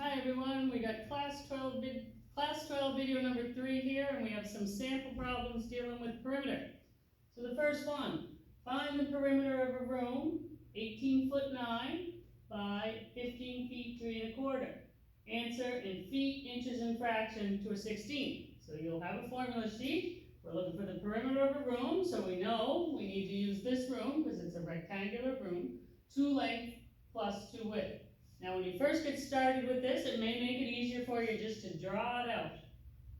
Hi everyone, we got class 12 video number 3 here, and we have some sample problems dealing with perimeter. So the first one, find the perimeter of a room 18 foot 9 by 15 feet 3 1/4. Answer in feet, inches, and fraction to a 16. So you'll have a formula sheet. We're looking for the perimeter of a room, so we know we need to use this room because it's a rectangular room. 2 length plus 2 width. Now when you first get started with this, it may make it easier for you just to draw it out.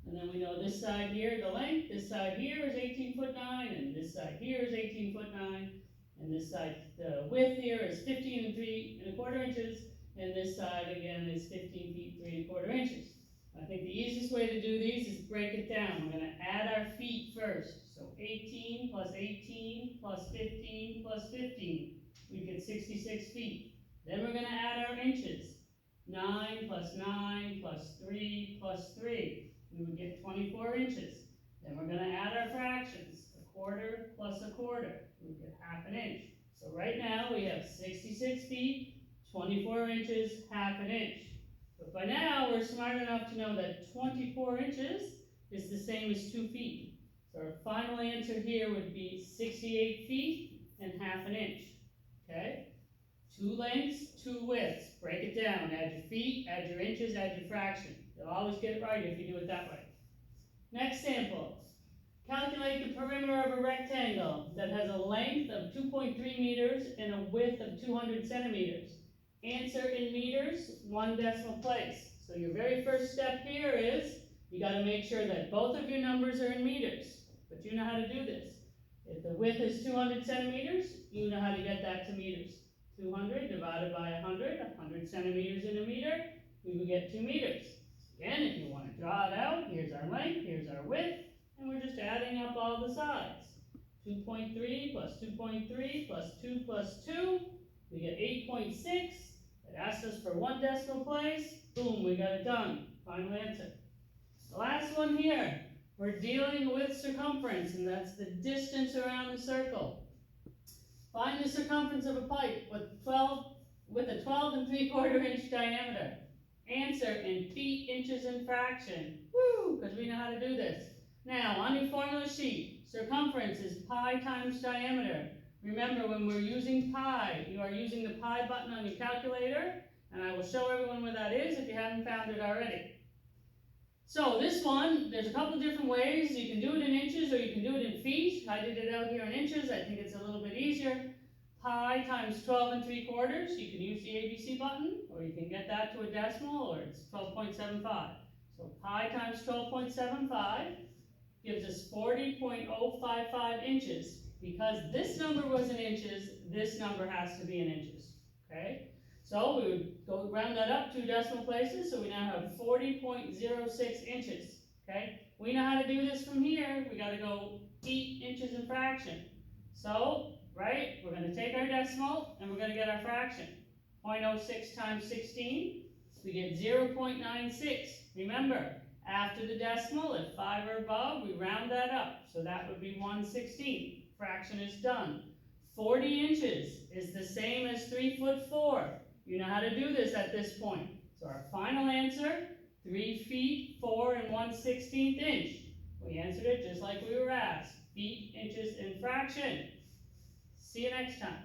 And then we know this side here, the length, this side here is 18 foot 9, and this side here is 18 foot 9, and this side, the width here is 15 3 1/4 inches, and this side again is 15 feet 3 1/4 inches. I think the easiest way to do these is break it down. We're going to add our feet first. So 18 plus 18 plus 15 plus 15, we get 66 feet. Then we're going to add our inches. 9 plus 9 plus 3 plus 3. We would get 24 inches. Then we're going to add our fractions. 1/4 plus 1/4. We would get 1/2 inch. So right now we have 66 feet, 24 inches, 1/2 inch. But by now we're smart enough to know that 24 inches is the same as 2 feet. So our final answer here would be 68 feet and 1/2 inch. Okay? 2 lengths, 2 widths. Break it down. Add your feet, add your inches, add your fraction. You'll always get it right if you do it that way. Next sample. Calculate the perimeter of a rectangle that has a length of 2.3 meters and a width of 200 centimeters. Answer in meters, 1 decimal place. So your very first step here is you got to make sure that both of your numbers are in meters. But you know how to do this. If the width is 200 centimeters, you know how to get that to meters. 200 divided by 100 centimeters in a meter, we would get 2 meters. Again, if you want to draw it out, here's our length, here's our width, and we're just adding up all the sides. 2.3 plus 2.3 plus 2 plus 2, we get 8.6. It asks us for 1 decimal place. Boom, we got it done. Final answer. The last one here, we're dealing with circumference, and that's the distance around the circle. Find the circumference of a pipe with a 12 3/4 inch diameter. Answer in feet, inches, and fraction. Woo, because we know how to do this. Now, on your formula sheet, circumference is pi times diameter. Remember, when we're using pi, you are using the pi button on your calculator, and I will show everyone where that is if you haven't found it already. So this one, there's a couple different ways. You can do it in inches or you can do it in feet. I did it out here in inches. I think it's a little bit easier. Pi times 12 3/4. You can use the ABC button, or you can get that to a decimal, or it's 12.75. So pi times 12.75 gives us 40.055 inches. Because this number was in inches, this number has to be in inches. Okay? So we would go round that up 2 decimal places, so we now have 40.06 inches. Okay? We know how to do this from here. We got to go feet, inches, and fraction. So, right, we're going to take our decimal and we're going to get our fraction. 0.06 times 16, we get 0.96. Remember, after the decimal, at 5 or above, we round that up. So that would be 1/16. Fraction is done. 40 inches is the same as 3 foot 4. You know how to do this at this point. So our final answer, 3 feet 4 and 1/16 inch. We answered it just like we were asked. Feet, inches, and fraction. See you next time.